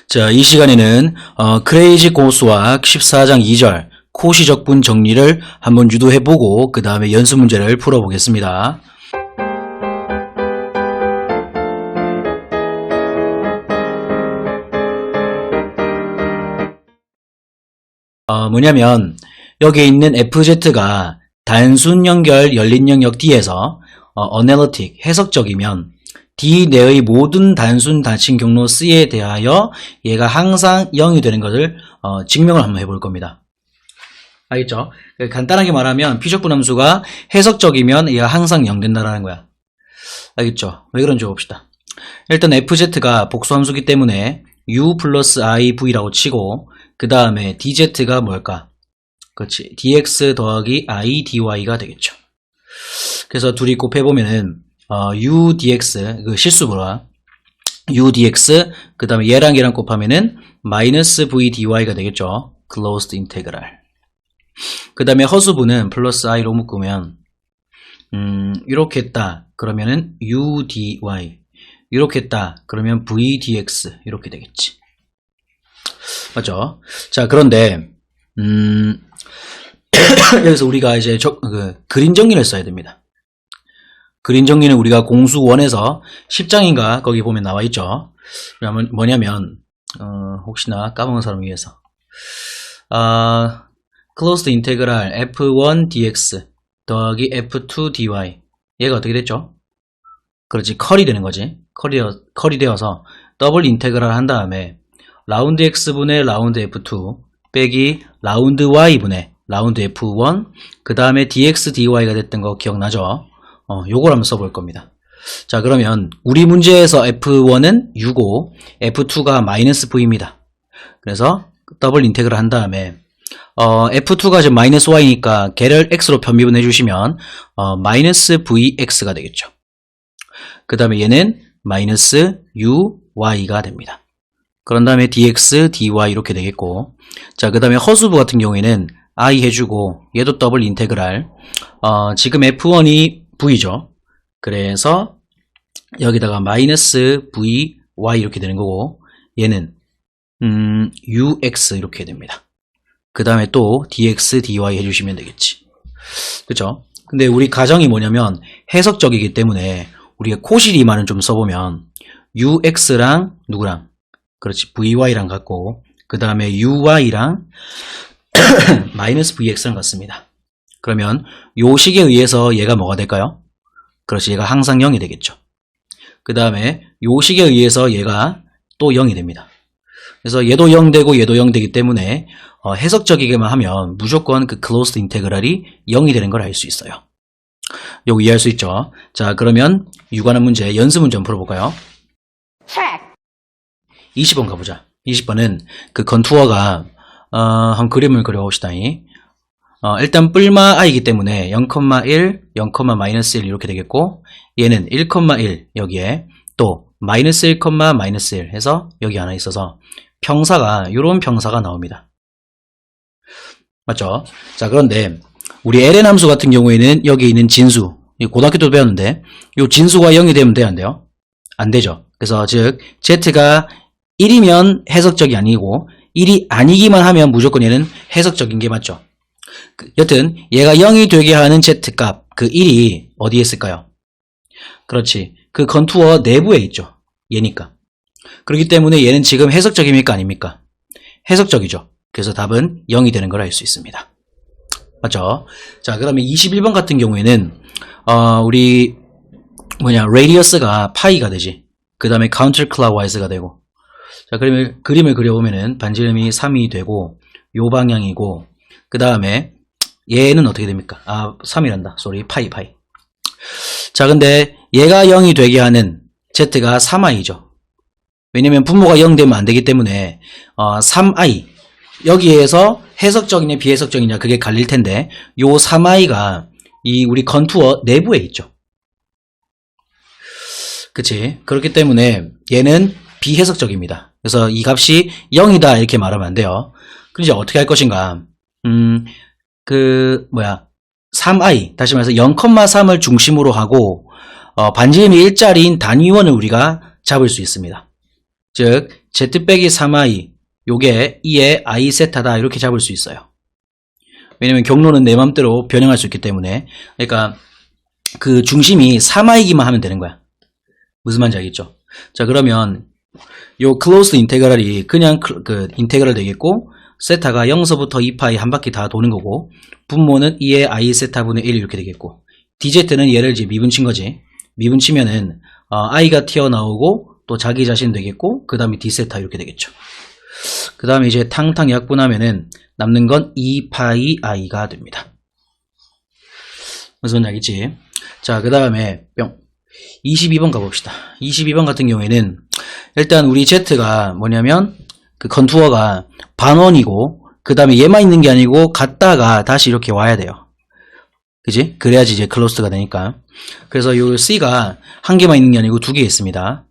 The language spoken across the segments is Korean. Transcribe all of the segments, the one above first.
자, 이 시간에는 크레이지 고수학 14장 2절 코시적분 정리를 한번 유도해보고 그 다음에 연습 문제를 풀어보겠습니다. 뭐냐면 여기에 있는 FZ가 단순 연결 열린 영역 D에서 어널리틱 해석적이면 D 내의 모든 단순 닫힌 경로 C에 대하여 얘가 항상 0이 되는 것을 증명을 한번 해볼 겁니다. 알겠죠? 간단하게 말하면 피적분 함수가 해석적이면 얘가 항상 0 된다라는 거야. 알겠죠? 왜 그런지 봅시다. 일단 FZ가 복수함수기 때문에 U 플러스 I V라고 치고 그 다음에 DZ가 뭘까? 그렇지. DX 더하기 I DY가 되겠죠. 그래서 둘이 곱해보면은 UDX, 그 실수 뭐라? UDX, 그 다음에 얘랑 곱하면은 마이너스 VDY가 되겠죠. Closed integral. 그 다음에 허수분은 플러스 I로 묶으면, 이렇게 했다. 그러면은 UDY. 이렇게 했다. 그러면 VDX. 이렇게 되겠지. 맞죠? 자, 그런데, 여기서 우리가 이제 그림 정리를 써야 됩니다. 그림 정리는 우리가 공수 1에서 10장인가 거기 보면 나와 있죠. 그러면 뭐냐면 혹시나 까먹은 사람을 위해서 closed integral f1 dx 더하기 f2 dy 얘가 어떻게 됐죠? 그렇지, 컬이 되는 거지. 컬이 되어서 더블 인테그랄 한 다음에 라운드 x분의 라운드 f2 빼기 라운드 y분의 라운드 f1 그 다음에 dx dy가 됐던 거 기억나죠? 요걸 한번 써볼 겁니다. 자, 그러면 우리 문제에서 F1은 U고 F2가 마이너스 V입니다. 그래서 더블 인테그를 한 다음에 F2가 지금 마이너스 Y니까 걔를 X로 편미분해 주시면 마이너스 VX가 되겠죠. 그 다음에 얘는 마이너스 UY가 됩니다. 그런 다음에 DX, DY 이렇게 되겠고, 자, 그 다음에 허수부 같은 경우에는 I 해주고 얘도 더블 인테그랄 지금 F1이 V죠. 그래서 여기다가 마이너스 VY 이렇게 되는 거고 얘는 UX 이렇게 됩니다. 그 다음에 또 DX, DY 해주시면 되겠지. 그쵸? 근데 우리 가정이 뭐냐면 해석적이기 때문에 우리가 코시리만은 좀 써보면 UX랑 누구랑? 그렇지, VY랑 같고 그 다음에 UY랑 마이너스 VX랑 같습니다. 그러면 요 식에 의해서 얘가 뭐가 될까요? 그렇지, 얘가 항상 0이 되겠죠. 그 다음에 요 식에 의해서 얘가 또 0이 됩니다. 그래서 얘도 0 되고 얘도 0 되기 때문에 해석적이게만 하면 무조건 그 closed integral이 0이 되는 걸 알 수 있어요. 요거 이해할 수 있죠? 자, 그러면 유관한 문제, 연습 문제 한번 풀어볼까요? 20번 가보자. 20번은 그 건투어가 한 그림을 그려봅시다. 일단 뿔마 i이기 때문에 0,1, 0,-1 이렇게 되겠고 얘는 1,1 여기에 또 마이너스 1, 마이너스 1 해서 여기 하나 있어서 평사가 이런 평사가 나옵니다. 맞죠? 자, 그런데 우리 ln 함수 같은 경우에는 여기 있는 진수, 고등학교 때도 배웠는데 이 진수가 0이 되면 돼요, 안 돼요? 안 되죠. 그래서 즉 z가 1이면 해석적이 아니고 1이 아니기만 하면 무조건 얘는 해석적인 게 맞죠. 여튼 얘가 0이 되게 하는 z값 그 1이 어디에 있을까요? 그렇지, 그 건투어 내부에 있죠. 얘니까. 그렇기 때문에 얘는 지금 해석적입니까 아닙니까? 해석적이죠. 그래서 답은 0이 되는 걸 알 수 있습니다. 맞죠? 자, 그러면 21번 같은 경우에는 우리 레디어스가 파이가 되지. 그 다음에 카운터 클락와이즈가 되고, 자, 그러면 그림을 그려보면은 반지름이 3이 되고 요 방향이고 그 다음에 얘는 어떻게 됩니까? 3이란다. 파이. 자, 근데 얘가 0이 되게 하는 z가 3i죠. 왜냐면 분모가 0 되면 안 되기 때문에 3i 여기에서 해석적이냐 비해석적이냐 그게 갈릴 텐데 요 3i가 이 우리 건투어 내부에 있죠. 그치? 그렇기 때문에 얘는 비해석적입니다. 그래서 이 값이 0이다 이렇게 말하면 안 돼요. 그럼 이제 어떻게 할 것인가? 3i, 다시 말해서 0,3을 중심으로 하고 반지름이 1짜리인 단위원을 우리가 잡을 수 있습니다. 즉 z 빼기 3i 요게 2의 i 세타다 이렇게 잡을 수 있어요. 왜냐면 경로는 내 맘대로 변형할 수 있기 때문에. 그러니까 그 중심이 3i기만 하면 되는 거야. 무슨 말인지 알겠죠? 자, 그러면 요 클로스드 인테그랄이 그냥 그 인테그랄 되겠고, 세타가 0서부터 2파이 한 바퀴 다 도는 거고, 분모는 2의 i 세타분의 1 이렇게 되겠고, dz는 얘를 이제 미분친 거지. 미분치면은 i가 튀어나오고 또 자기 자신 되겠고, 그 다음에 d세타 이렇게 되겠죠. 그 다음에 이제 탕탕 약분하면은 남는 건 2파이 i가 됩니다. 무슨 말인지 알겠지? 자, 그 다음에 22번 가봅시다. 22번 같은 경우에는 일단 우리 Z가 뭐냐면 그 컨투어가 반원이고 그 다음에 얘만 있는 게 아니고 갔다가 다시 이렇게 와야 돼요. 그지? 그래야지 이제 클로스가 되니까. 그래서 요 C가 한 개만 있는 게 아니고 두 개 있습니다.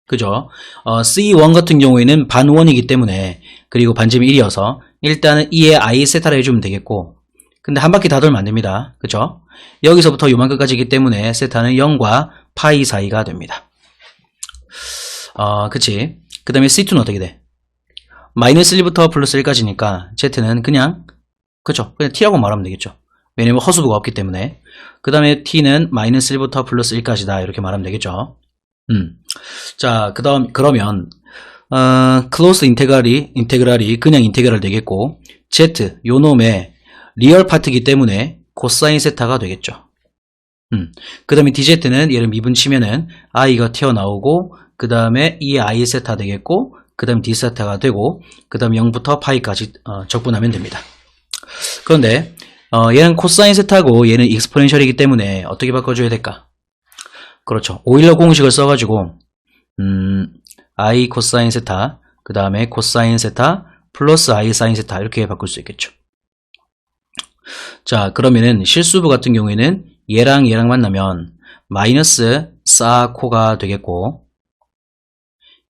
그죠? C1 같은 경우에는 반원이기 때문에, 그리고 반지름이 1이어서 일단은 2의 i 세타를 해주면 되겠고, 근데 한 바퀴 다 돌면 안 됩니다. 그죠? 여기서부터 요만큼까지이기 때문에 세타는 0과 파이 사이가 됩니다. 그치? 그 다음에 C2는 어떻게 돼? 마이너스 1부터 플러스 1까지니까 Z는 그냥, 그죠? 그냥 T라고 말하면 되겠죠. 왜냐면 허수부가 없기 때문에. 그 다음에 T는 마이너스 1부터 플러스 1까지다. 이렇게 말하면 되겠죠. 자, 그러면, 클로스 인테그랄이 그냥 인테그랄 되겠고, Z, 요 놈의 리얼 파트이기 때문에 코사인 세타가 되겠죠. 그 다음에 dz는 얘를 미분치면은 i가 튀어나오고, 그 다음에 이 i 세타 되겠고, 그 다음 d 세타가 되고, 그 다음 0부터 파이까지 적분하면 됩니다. 그런데 얘는 코사인 세타고 얘는 익스포넨셜이기 때문에 어떻게 바꿔줘야 될까? 그렇죠. 오일러 공식을 써가지고 i 코사인 세타, 그 다음에 코사인 세타 플러스 i 사인 세타 이렇게 바꿀 수 있겠죠. 자, 그러면은 실수부 같은 경우에는 얘랑 만나면 마이너스 4코가 되겠고,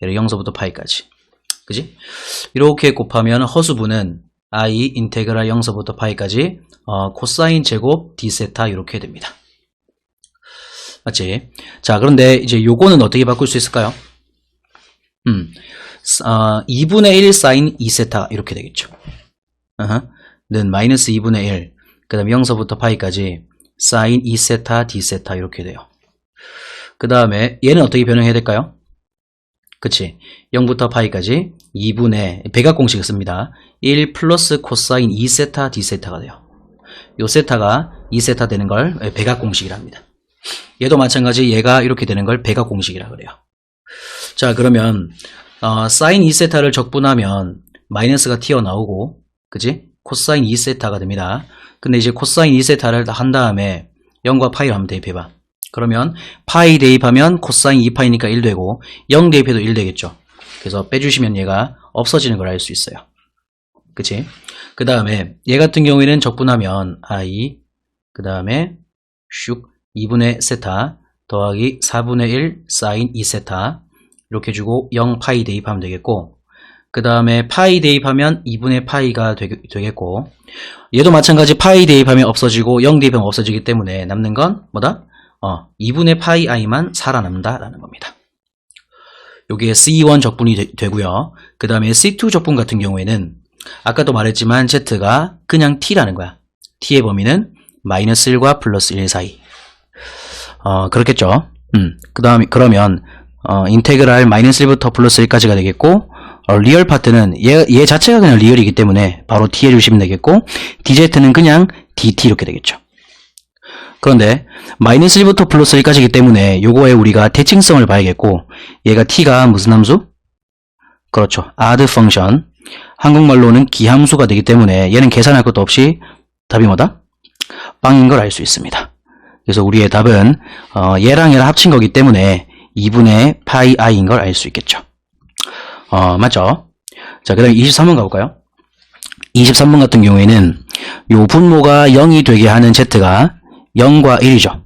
얘를 0서부터 파이까지. 그지? 이렇게 곱하면 허수부는 i 인테그랄 0서부터 파이까지 코사인 제곱 d세타 이렇게 됩니다. 맞지? 자, 그런데 이제 요거는 어떻게 바꿀 수 있을까요? 2분의 1 사인 2세타 이렇게 되겠죠. 는 마이너스 2분의 1, 그 다음에 0서부터 파이까지 사인 2세타 d세타 이렇게 돼요. 그 다음에 얘는 어떻게 변형해야 될까요? 그치? 0부터 파이까지 2분의 백악공식을 씁니다. 1 플러스 코사인 2세타 d세타가 돼요. 요 세타가 2세타 되는 걸 백악공식이라 합니다. 얘도 마찬가지, 얘가 이렇게 되는 걸 백악공식이라 그래요. 자, 그러면 사인 2세타를 적분하면 마이너스가 튀어나오고, 그치? 코사인 2세타가 됩니다. 근데 이제 코사인 2세타를 한 다음에 0과 파이를 한번 대입해봐. 그러면 파이 대입하면 코사인 2파이니까 1 되고, 0 대입해도 1 되겠죠. 그래서 빼주시면 얘가 없어지는 걸 알 수 있어요. 그치? 그 다음에 얘 같은 경우에는 적분하면 i, 그 다음에 슉 2분의 세타 더하기 4분의 1 사인 2세타 이렇게 주고 0 파이 대입하면 되겠고, 그 다음에 파이 대입하면 2분의 파이가 되겠고, 얘도 마찬가지 파이 대입하면 없어지고 0 대입하면 없어지기 때문에 남는 건 뭐다? 2분의 파이 i만 살아남는다 라는 겁니다. 요게 C1 적분이 되고요. 그 다음에 C2 적분 같은 경우에는 아까도 말했지만 Z가 그냥 T라는 거야. T의 범위는 마이너스 1과 플러스 1 사이. 그렇겠죠. 그 다음에 그러면 인테그랄 마이너스 1부터 플러스 1까지가 되겠고, 리얼 파트는 얘 자체가 그냥 리얼이기 때문에 바로 T 해주시면 되겠고, dz는 그냥 dt 이렇게 되겠죠. 그런데 마이너스 1부터 플러스 1까지이기 때문에 요거에 우리가 대칭성을 봐야겠고, 얘가 t가 무슨 함수? 그렇죠. odd 펑션. 한국말로는 기함수가 되기 때문에 얘는 계산할 것도 없이 답이 뭐다? 빵인 걸 알 수 있습니다. 그래서 우리의 답은 얘랑 합친 거기 때문에 2분의 파이 i인 걸 알 수 있겠죠. 맞죠? 자, 그 다음에 23번 가볼까요? 23번 같은 경우에는 요 분모가 0이 되게 하는 z가 0과 1이죠.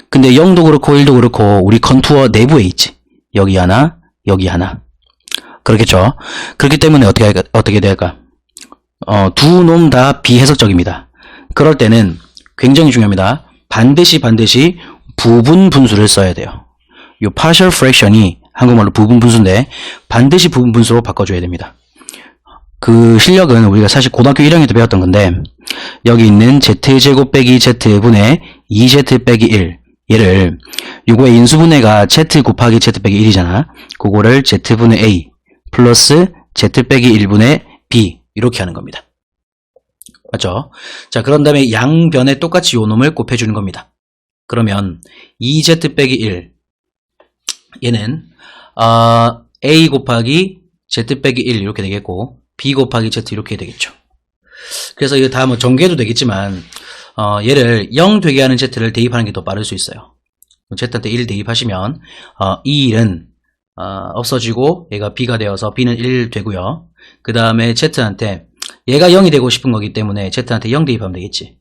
근데 0도 그렇고 1도 그렇고 우리 컨투어 내부에 있지. 여기 하나, 여기 하나. 그렇겠죠. 그렇기 때문에 어떻게 될까? 두 놈 다 비해석적입니다. 그럴 때는 굉장히 중요합니다. 반드시 부분 분수를 써야 돼요. 요 partial fraction이 한국말로 부분분수인데 반드시 부분분수로 바꿔줘야 됩니다. 그 실력은 우리가 사실 고등학교 1학년 때 배웠던 건데 여기 있는 z제곱 빼기 z분의 2z 빼기 1 얘를 요거의 인수분해가 z 곱하기 z 빼기 1이잖아. 그거를 z분의 a 플러스 z 빼기 1분의 b 이렇게 하는 겁니다. 맞죠? 자, 그런 다음에 양변에 똑같이 요 놈을 곱해주는 겁니다. 그러면 2z 빼기 1 얘는 a 곱하기 z 빼기 1 이렇게 되겠고 b 곱하기 z 이렇게 되겠죠. 그래서 이거 다 뭐 전개도 되겠지만 얘를 0 되게 하는 z를 대입하는 게 더 빠를 수 있어요. z한테 1 대입하시면 이 1은 없어지고 얘가 b가 되어서 b는 1 되고요. 그 다음에 z한테 얘가 0이 되고 싶은 거기 때문에 z한테 0 대입하면 되겠지.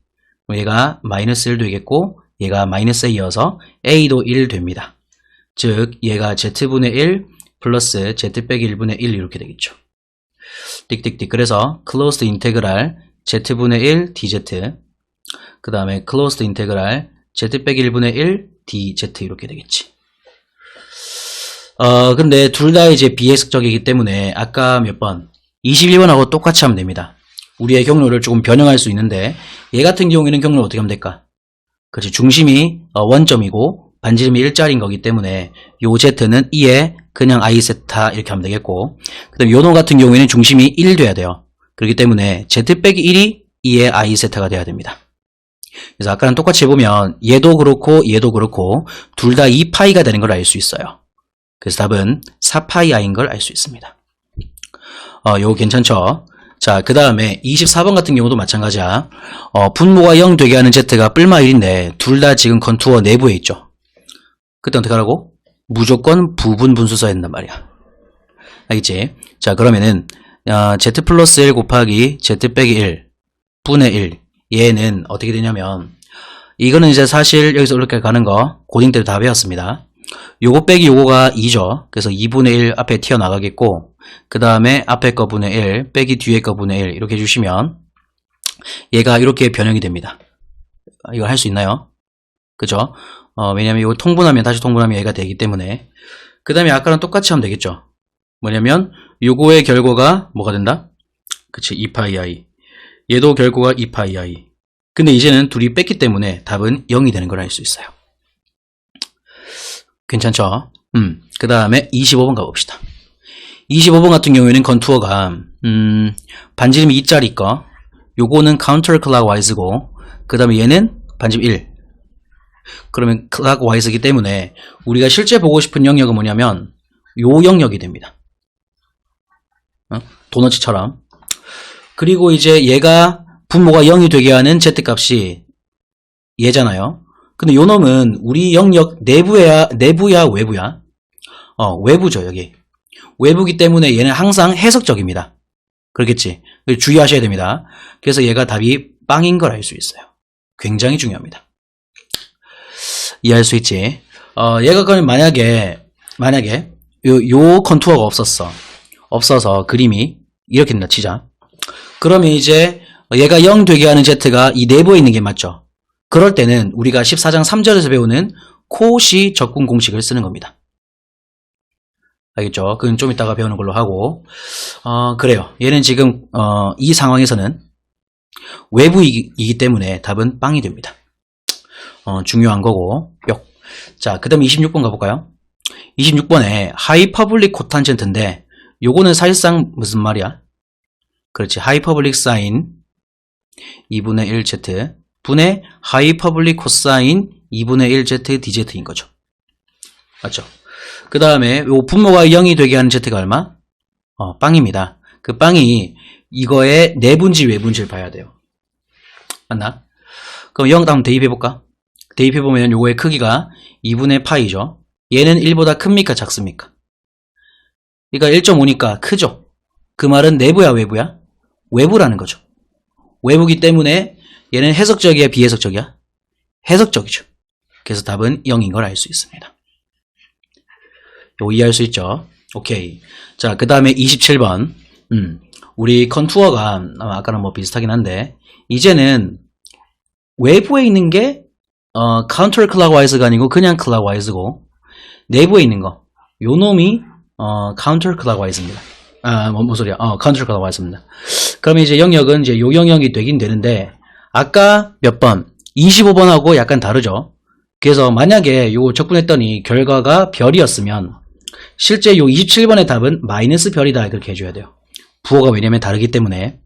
얘가 마이너스 1 되겠고 얘가 마이너스 a여서 a도 1 됩니다. 즉 얘가 z분의 1 플러스 z 빼기 1분의 1 이렇게 되겠죠. 띡띡띡. 그래서 closed 인테그랄 z분의 1 dz 그 다음에 closed 인테그랄 z 빼기 1분의 1 dz 이렇게 되겠지. 근데 둘 다 이제 비예측적이기 때문에 아까 몇 번 21번하고 똑같이 하면 됩니다. 우리의 경로를 조금 변형할 수 있는데 얘 같은 경우에는 경로를 어떻게 하면 될까? 그렇지. 중심이 원점이고 반지름이 1짜리인 거기 때문에 요 z는 2에 그냥 i 세타 이렇게 하면 되겠고 그 다음에 요놈 같은 경우에는 중심이 1 돼야 돼요. 그렇기 때문에 z 빼기 1이 2의 i 세타가 돼야 됩니다. 그래서 아까랑 똑같이 해보면 얘도 그렇고 얘도 그렇고 둘 다 2파이가 되는 걸 알 수 있어요. 그래서 답은 4파이 i인 걸 알 수 있습니다. 요거 괜찮죠? 자, 그 다음에 24번 같은 경우도 마찬가지야. 분모가 0 되게 하는 z가 뿔마 1인데 둘 다 지금 컨투어 내부에 있죠. 그때 어떻게 하라고? 무조건 부분 분수 써야 된단 말이야. 알겠지? 자, 그러면은 z 플러스 1 곱하기 z 빼기 1 분의 1 얘는 어떻게 되냐면 이거는 이제 사실 여기서 이렇게 가는 거 고딩 때도 다 배웠습니다. 요거 빼기 요거가 2죠. 그래서 2분의 1 앞에 튀어나가겠고 그 다음에 앞에 거 분의 1 빼기 뒤에 거 분의 1 이렇게 해주시면 얘가 이렇게 변형이 됩니다. 이거 할 수 있나요? 그죠? 왜냐면 이거 통분하면 다시 통분하면 얘가 되기 때문에 그 다음에 아까랑 똑같이 하면 되겠죠. 뭐냐면 요거의 결과가 뭐가 된다? 그치 2파이 i 얘도 결과가 2파이 i 근데 이제는 둘이 뺐기 때문에 답은 0이 되는 걸 알 수 있어요. 괜찮죠? 그 다음에 25번 가봅시다. 25번 같은 경우에는 컨투어가 반지름이 2짜리 거 요거는 카운터 클락와이즈고 그 다음에 얘는 반지름 1 그러면 클락와이즈이기 때문에 우리가 실제 보고 싶은 영역은 뭐냐면 요 영역이 됩니다. 도너츠처럼. 그리고 이제 얘가 분모가 0이 되게 하는 z값이 얘잖아요. 근데 요 놈은 우리 영역 내부야 외부야? 외부죠. 여기 외부기 때문에 얘는 항상 해석적입니다. 그렇겠지? 주의하셔야 됩니다. 그래서 얘가 답이 빵인 걸 알 수 있어요. 굉장히 중요합니다. 이해할 수 있지? 얘가 그러면 만약에 요 컨투어가 없어서 그림이 이렇게 된다 치자. 그러면 이제 얘가 0 되게 하는 z가 이 내부에 있는 게 맞죠? 그럴 때는 우리가 14장 3절에서 배우는 코시 적분 공식을 쓰는 겁니다. 알겠죠? 그건 좀 이따가 배우는 걸로 하고 그래요. 얘는 지금 이 상황에서는 외부이기 때문에 답은 빵이 됩니다. 중요한 거고 뿅. 자, 그 다음에 26번 가볼까요? 26번에 하이퍼블릭 코탄젠트인데 요거는 사실상 무슨 말이야? 그렇지. 하이퍼블릭 사인 2분의 1z 분의 하이퍼블릭 코사인 2분의 1z dz인 거죠. 맞죠? 그 다음에 요 분모가 0이 되게 하는 z가 얼마? 빵입니다. 그 빵이 이거의 내분지 외분지를 봐야 돼요. 맞나? 그럼 0 다음 대입해볼까? 대입해보면 요거의 크기가 2분의 파이죠. 얘는 1보다 큽니까? 작습니까? 그러니까 1.5니까 크죠? 그 말은 내부야 외부야? 외부라는 거죠. 외부기 때문에 얘는 해석적이야 비해석적이야? 해석적이죠. 그래서 답은 0인 걸 알 수 있습니다. 요거 이해할 수 있죠? 오케이. 자, 그 다음에 27번 우리 컨투어가 아까랑 뭐 비슷하긴 한데 이제는 외부에 있는 게 카운터 클락와이즈가 아니고 그냥 클락와이즈고 내부에 있는 거 요 놈이 카운터클라고 하어 있습니다. 뭔 소리야? 카운터클라고 하어 있습니다. 그러면 이제 영역은 이제 요 영역이 되긴 되는데 아까 몇 번? 25번하고 약간 다르죠? 그래서 만약에 요거 적분했더니 결과가 별이었으면 실제 요 27번의 답은 마이너스 별이다 그렇게 해줘야 돼요. 부호가 왜냐면 다르기 때문에.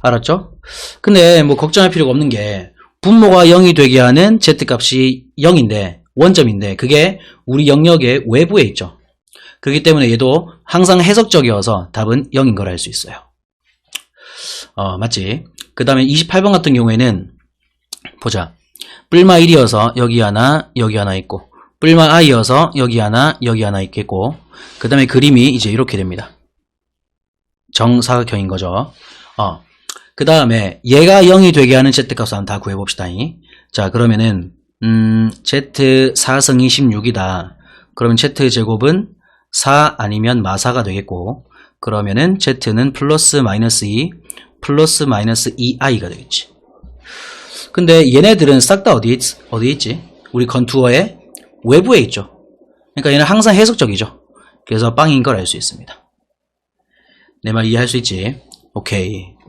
알았죠? 근데 뭐 걱정할 필요가 없는 게 분모가 0이 되게 하는 z값이 0인데 원점인데 그게 우리 영역의 외부에 있죠. 그렇기 때문에 얘도 항상 해석적이어서 답은 0인 걸 알 수 있어요. 맞지? 그 다음에 28번 같은 경우에는 보자. 뿔마 1이어서 여기 하나 있고 뿔마 i여서 여기 하나 있겠고 그 다음에 그림이 이제 이렇게 됩니다. 정사각형인 거죠. 그 다음에 얘가 0이 되게 하는 z값을 한번 다 구해봅시다. 자 그러면은 z 4승 26이다. 그러면 z제곱은 4 아니면 마사가 되겠고 그러면은 z는 플러스 마이너스 2 플러스 마이너스 2i가 되겠지. 근데 얘네들은 싹 다 어디 있지? 우리 건투어의 외부에 있죠. 그러니까 얘는 항상 해석적이죠. 그래서 빵인 걸 알 수 있습니다. 내 말 이해할 수 있지? 오케이.